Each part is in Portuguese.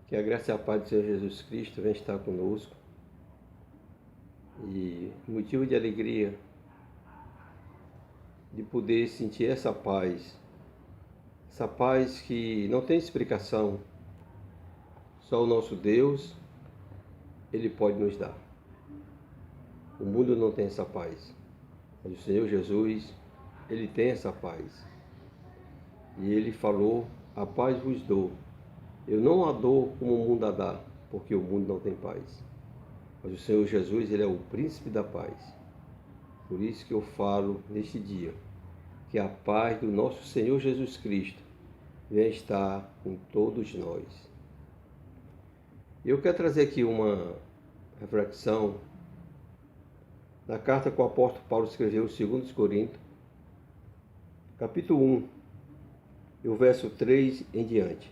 Que a graça e a paz do Senhor Jesus Cristo venha estar conosco. E motivo de alegria de poder sentir essa paz que não tem explicação. Só o nosso Deus, Ele pode nos dar. O mundo não tem essa paz, mas o Senhor Jesus, Ele tem essa paz. E Ele falou: a paz vos dou. Eu não a dou como o mundo a dá, porque o mundo não tem paz. Mas o Senhor Jesus, Ele é o príncipe da paz. Por isso que eu falo neste dia, que a paz do nosso Senhor Jesus Cristo venha estar com todos nós. Eu quero trazer aqui uma reflexão da carta que o apóstolo Paulo escreveu aos 2 Coríntios, capítulo 1, e o verso 3 em diante.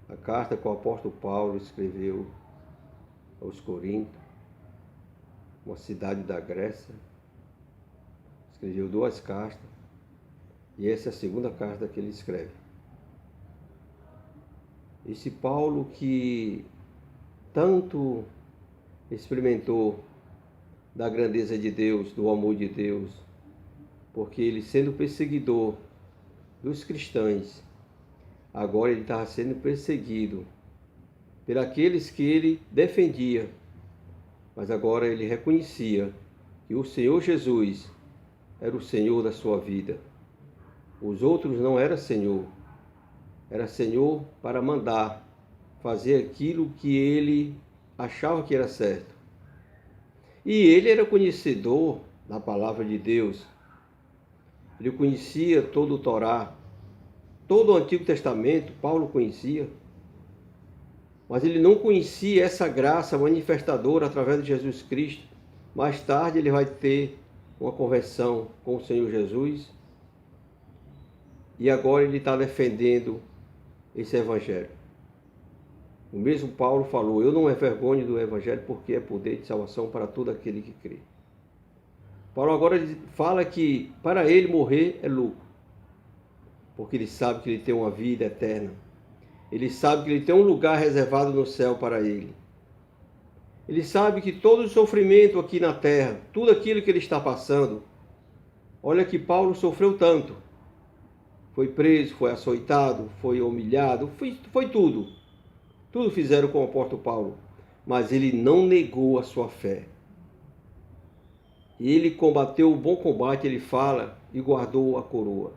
A carta que o apóstolo Paulo escreveu aos Coríntios, uma cidade da Grécia. Escreveu 2 cartas, e essa é a segunda carta que ele escreve. Esse Paulo que tanto experimentou da grandeza de Deus, do amor de Deus, porque ele, sendo perseguidor dos cristãos, agora ele estava sendo perseguido por aqueles que ele defendia, mas agora ele reconhecia que o Senhor Jesus era o Senhor da sua vida. Os outros não eram Senhor. Era Senhor para mandar fazer aquilo que ele achava que era certo. E ele era conhecedor da palavra de Deus. Ele conhecia todo o Torá, todo o Antigo Testamento, Paulo conhecia. Mas ele não conhecia essa graça manifestadora através de Jesus Cristo. Mais tarde ele vai ter uma conversão com o Senhor Jesus. E agora ele está defendendo esse Evangelho. O mesmo Paulo falou: eu não me envergonho do Evangelho, porque é poder de salvação para todo aquele que crê. Paulo agora fala que para ele morrer é lucro, porque ele sabe que ele tem uma vida eterna. Ele sabe que ele tem um lugar reservado no céu para ele. Ele sabe que todo o sofrimento aqui na terra, tudo aquilo que ele está passando, olha que Paulo sofreu tanto. Foi preso, foi açoitado, foi humilhado, foi tudo. Tudo fizeram com o apóstolo Paulo. Mas ele não negou a sua fé. E ele combateu o bom combate, ele fala, e guardou a coroa.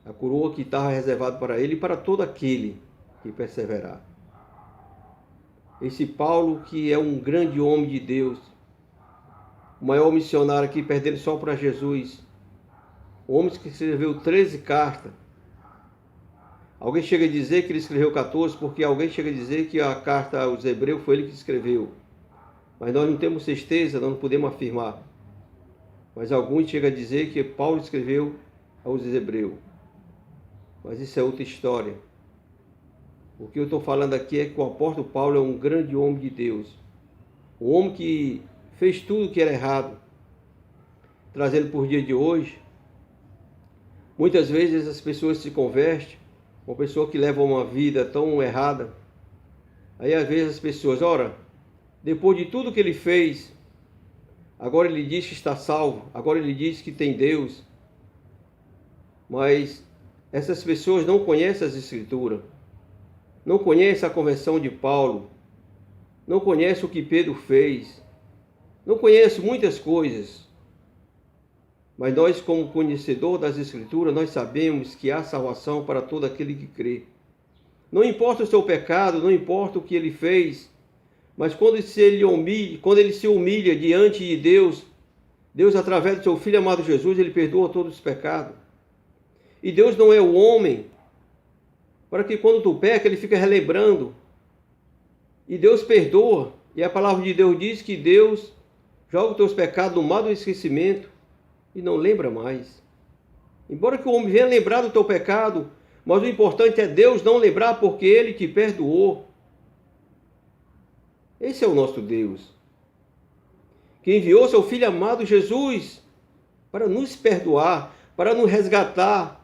A coroa que estava reservada para ele e para todo aquele que perseverar. Esse Paulo que é um grande homem de Deus, o maior missionário aqui, perdendo só para Jesus, o homem que escreveu 13 cartas. Alguém chega a dizer que ele escreveu 14, porque alguém chega a dizer que a carta aos Hebreus foi ele que escreveu. Mas nós não temos certeza, nós não podemos afirmar. Mas alguns chegam a dizer que Paulo escreveu aos Hebreus. Mas isso é outra história. O que eu estou falando aqui é que o apóstolo Paulo é um grande homem de Deus. Um homem que fez tudo que era errado. Trazendo por dia de hoje, muitas vezes as pessoas se convertem, uma pessoa que leva uma vida tão errada. Aí às vezes as pessoas, ora, depois de tudo que ele fez, agora ele diz que está salvo, agora ele diz que tem Deus. Mas essas pessoas não conhecem as Escrituras, não conhecem a conversão de Paulo, não conhecem o que Pedro fez, não conhecem muitas coisas. Mas nós, como conhecedor das Escrituras, nós sabemos que há salvação para todo aquele que crê. Não importa o seu pecado, não importa o que ele fez, mas quando ele se humilha diante de Deus, Deus, através do seu Filho amado Jesus, ele perdoa todos os pecados. E Deus não é o homem para que quando tu peca, ele fica relembrando. E Deus perdoa. E a palavra de Deus diz que Deus joga os teus pecados no mar do esquecimento e não lembra mais. Embora que o homem venha lembrar do teu pecado, mas o importante é Deus não lembrar, porque Ele te perdoou. Esse é o nosso Deus, que enviou seu Filho amado Jesus para nos perdoar, para nos resgatar,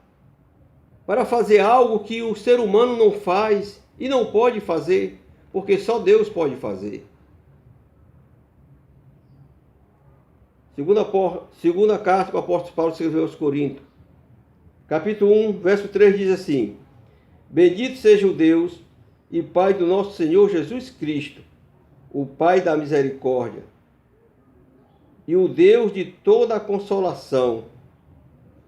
para fazer algo que o ser humano não faz e não pode fazer, porque só Deus pode fazer. Segunda carta que o apóstolo Paulo escreveu aos Coríntios, capítulo 1, verso 3 diz assim: Bendito seja o Deus e Pai do nosso Senhor Jesus Cristo, o Pai da misericórdia, e o Deus de toda a consolação,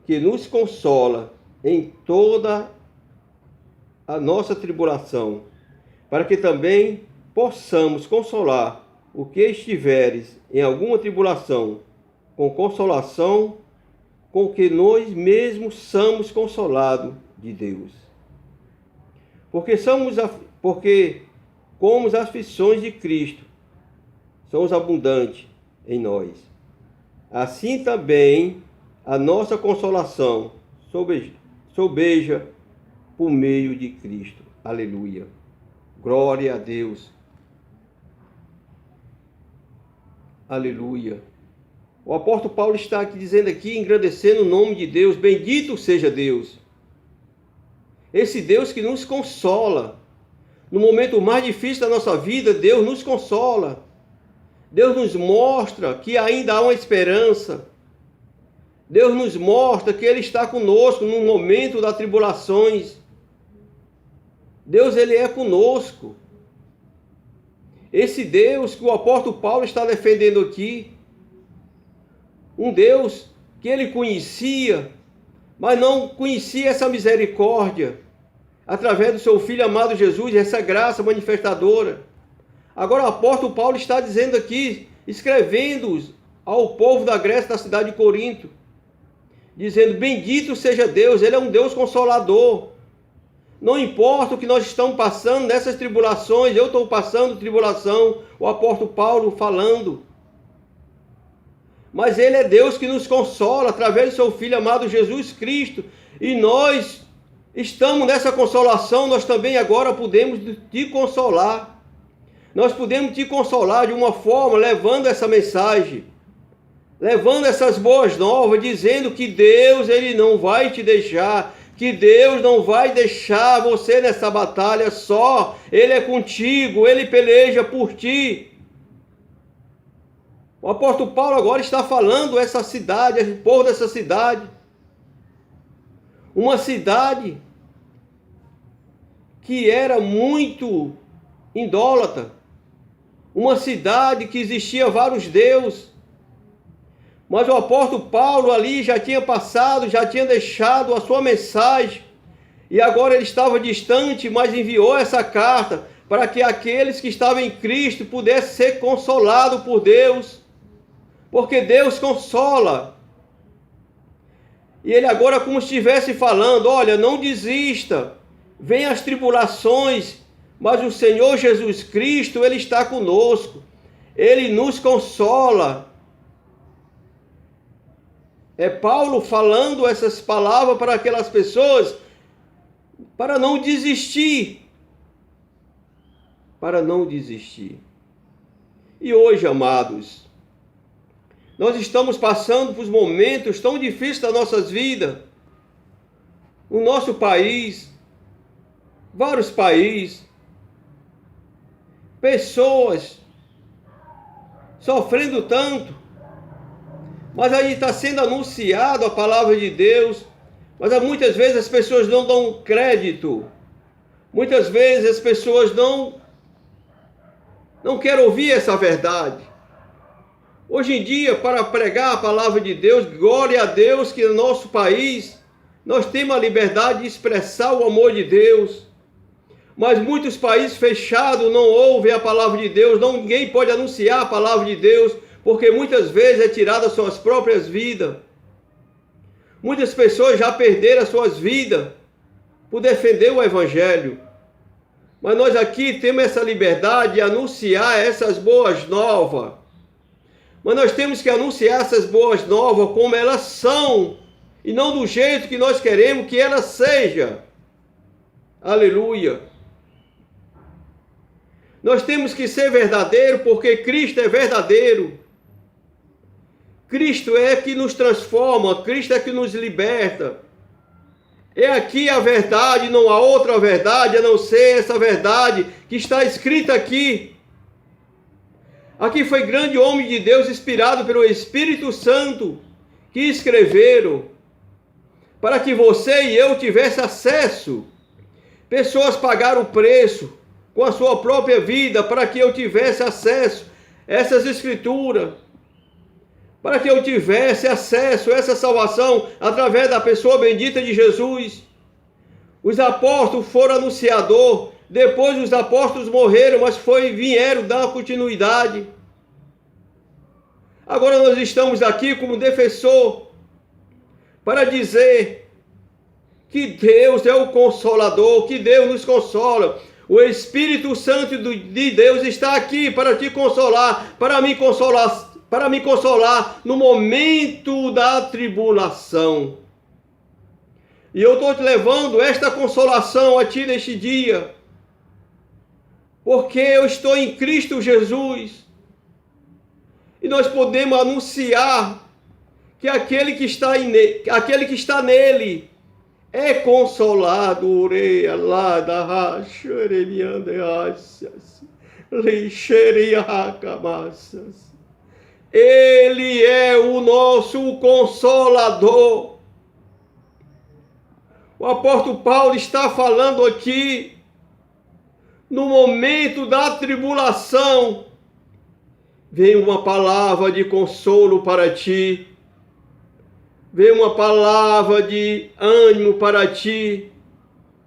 que nos consola em toda a nossa tribulação, para que também possamos consolar o que estiveres em alguma tribulação, com consolação com que nós mesmos somos consolados de Deus. Porque como as aflições de Cristo são abundantes em nós, assim também a nossa consolação sobeja por meio de Cristo. Aleluia. Glória a Deus. Aleluia. O apóstolo Paulo está aqui dizendo aqui, engrandecendo o nome de Deus. Bendito seja Deus. Esse Deus que nos consola. No momento mais difícil da nossa vida, Deus nos consola. Deus nos mostra que ainda há uma esperança. Deus nos mostra que Ele está conosco no momento das tribulações. Deus, Ele é conosco. Esse Deus que o apóstolo Paulo está defendendo aqui, um Deus que ele conhecia, mas não conhecia essa misericórdia, através do seu Filho amado Jesus, essa graça manifestadora. Agora o apóstolo Paulo está dizendo aqui, escrevendo ao povo da Grécia, da cidade de Corinto, dizendo: bendito seja Deus, Ele é um Deus consolador. Não importa o que nós estamos passando nessas tribulações, eu estou passando tribulação, o apóstolo Paulo falando. Mas Ele é Deus que nos consola através do seu Filho amado Jesus Cristo. E nós estamos nessa consolação, nós também agora podemos te consolar. Nós podemos te consolar de uma forma, levando essa mensagem, levando essas boas novas, dizendo que Deus, Ele não vai te deixar, que Deus não vai deixar você nessa batalha só. Ele é contigo, Ele peleja por ti. O apóstolo Paulo agora está falando essa cidade, o povo dessa cidade. Uma cidade que era muito idólatra. Uma cidade que existia vários deuses. Mas o apóstolo Paulo ali já tinha passado, já tinha deixado a sua mensagem. E agora ele estava distante, mas enviou essa carta para que aqueles que estavam em Cristo pudessem ser consolados por Deus. Porque Deus consola. E ele agora como estivesse falando: olha, não desista. Vem as tribulações, mas o Senhor Jesus Cristo, Ele está conosco. Ele nos consola. É Paulo falando essas palavras para aquelas pessoas, para não desistir. Para não desistir. E hoje, amados, nós estamos passando por momentos tão difíceis das nossas vidas. O nosso país, vários países, pessoas sofrendo tanto. Mas aí está sendo anunciado a palavra de Deus, mas muitas vezes as pessoas não dão crédito. Muitas vezes as pessoas não querem ouvir essa verdade. Hoje em dia, para pregar a palavra de Deus, glória a Deus que no nosso país nós temos a liberdade de expressar o amor de Deus. Mas muitos países fechados não ouvem a palavra de Deus, ninguém pode anunciar a palavra de Deus, porque muitas vezes é tirada as suas próprias vidas. Muitas pessoas já perderam as suas vidas por defender o Evangelho. Mas nós aqui temos essa liberdade de anunciar essas boas novas. Mas nós temos que anunciar essas boas novas como elas são, e não do jeito que nós queremos que elas sejam. Aleluia. Nós temos que ser verdadeiro, porque Cristo é verdadeiro. Cristo é que nos transforma, Cristo é que nos liberta. É aqui a verdade, não há outra verdade a não ser essa verdade que está escrita aqui. Aqui foi grande homem de Deus, inspirado pelo Espírito Santo, que escreveram para que você e eu tivesse acesso. Pessoas pagaram o preço com a sua própria vida para que eu tivesse acesso a essas escrituras, para que eu tivesse acesso a essa salvação através da pessoa bendita de Jesus. Os apóstolos foram anunciador, depois os apóstolos morreram, mas vieram dar continuidade. Agora nós estamos aqui como defensor para dizer que Deus é o Consolador, que Deus nos consola. O Espírito Santo de Deus está aqui para te consolar, para me consolar no momento da tribulação. E eu estou te levando esta consolação a ti neste dia, porque eu estou em Cristo Jesus. E nós podemos anunciar que aquele que está nele é consolado. Ele é o nosso consolador. O apóstolo Paulo está falando aqui, no momento da tribulação, vem uma palavra de consolo para ti, vem uma palavra de ânimo para ti.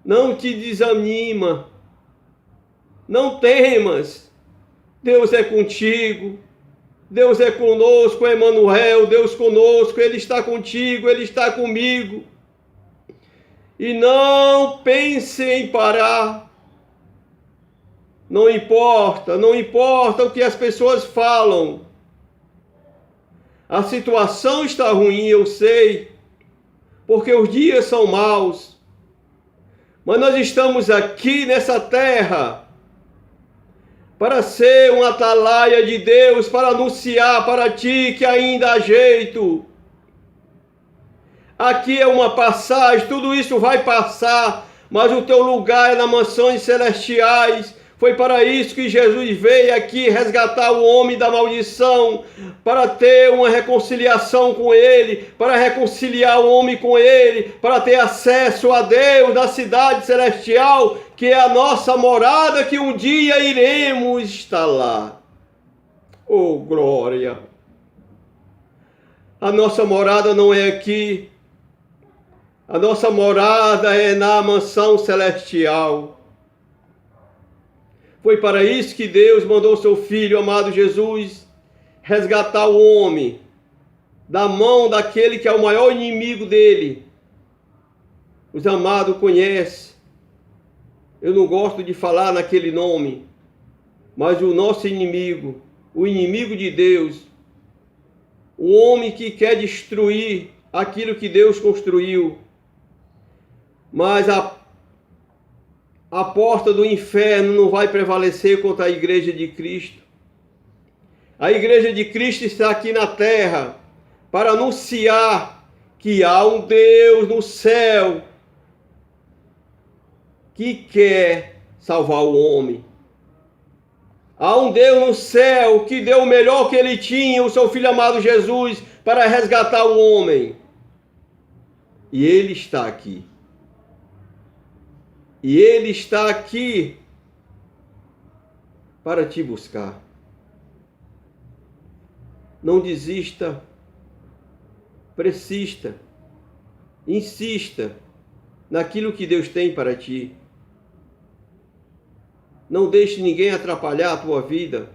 Não te desanima, não temas, Deus é contigo, Deus é conosco, Emmanuel, Deus conosco, Ele está contigo, Ele está comigo. E não pense em parar. Não importa o que as pessoas falam. A situação está ruim, eu sei, porque os dias são maus. Mas nós estamos aqui nessa terra para ser um atalaia de Deus, para anunciar para ti que ainda há jeito. Aqui é uma passagem, tudo isso vai passar, mas o teu lugar é nas mansões celestiais. Foi para isso que Jesus veio aqui resgatar o homem da maldição, para ter uma reconciliação com Ele, para reconciliar o homem com Ele, para ter acesso a Deus da cidade celestial, que é a nossa morada, que um dia iremos estar lá. Oh, glória! A nossa morada não é aqui, a nossa morada é na mansão celestial. Foi para isso que Deus mandou seu Filho amado Jesus resgatar o homem da mão daquele que é o maior inimigo dele. Os amados conhecem. Eu não gosto de falar naquele nome, mas o nosso inimigo, o inimigo de Deus, o homem que quer destruir aquilo que Deus construiu. Mas a porta do inferno não vai prevalecer contra a igreja de Cristo. A igreja de Cristo está aqui na terra para anunciar que há um Deus no céu que quer salvar o homem. Há um Deus no céu que deu o melhor que ele tinha, o seu Filho amado Jesus, para resgatar o homem. E ele está aqui. E Ele está aqui para te buscar. Não desista, persista, insista naquilo que Deus tem para ti. Não deixe ninguém atrapalhar a tua vida.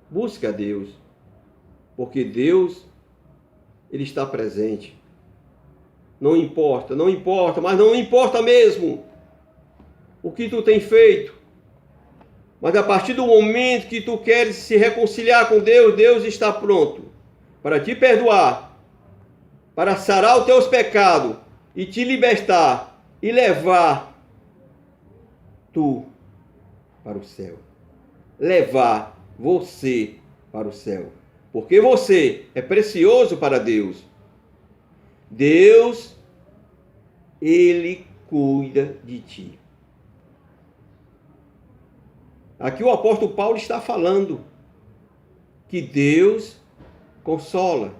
Busque a Deus, porque Deus, Ele está presente. Não importa, mas não importa mesmo o que tu tem feito, mas a partir do momento que tu queres se reconciliar com Deus, Deus está pronto para te perdoar, para sarar os teus pecados e te libertar e levar tu para o céu, levar você para o céu, porque você é precioso para Deus. Deus, Ele cuida de ti. Aqui o apóstolo Paulo está falando que Deus consola.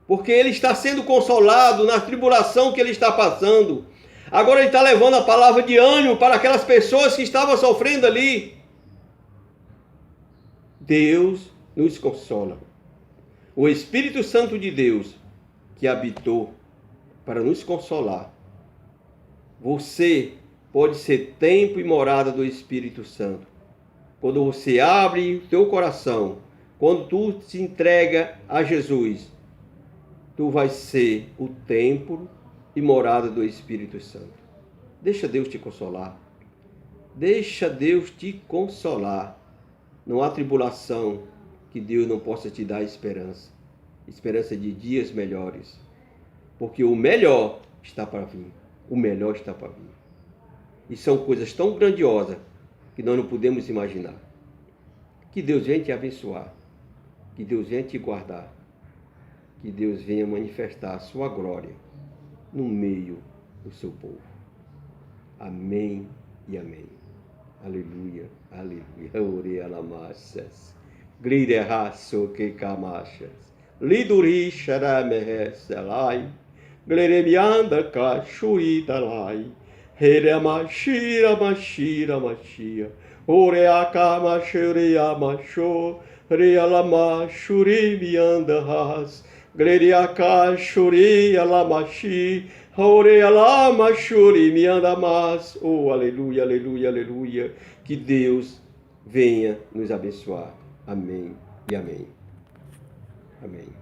Porque ele está sendo consolado na tribulação que ele está passando. Agora ele está levando a palavra de ânimo para aquelas pessoas que estavam sofrendo ali. Deus nos consola. O Espírito Santo de Deus que habitou para nos consolar. Você pode ser templo e morada do Espírito Santo. Quando você abre o teu coração, quando tu se entrega a Jesus, tu vais ser o templo e morada do Espírito Santo. Deixa Deus te consolar. Deixa Deus te consolar. Não há tribulação que Deus não possa te dar esperança. Esperança de dias melhores. Porque o melhor está para vir. O melhor está para vir. E são coisas tão grandiosas que nós não podemos imaginar. Que Deus venha te abençoar. Que Deus venha te guardar. Que Deus venha manifestar a sua glória no meio do seu povo. Amém e amém. Aleluia, aleluia. Oreia lamassas. Glide raço que camachas. Liduri xarameheselai. Gleremianda cachuída lai. Heremachira machira machia. Oreaca machuria macho. Realama shuri mianda ras. Gleriaca shuri alamachi. Realama shuri mianda mas. Oh, aleluia, aleluia, aleluia. Que Deus venha nos abençoar. Amém e amém. Amém.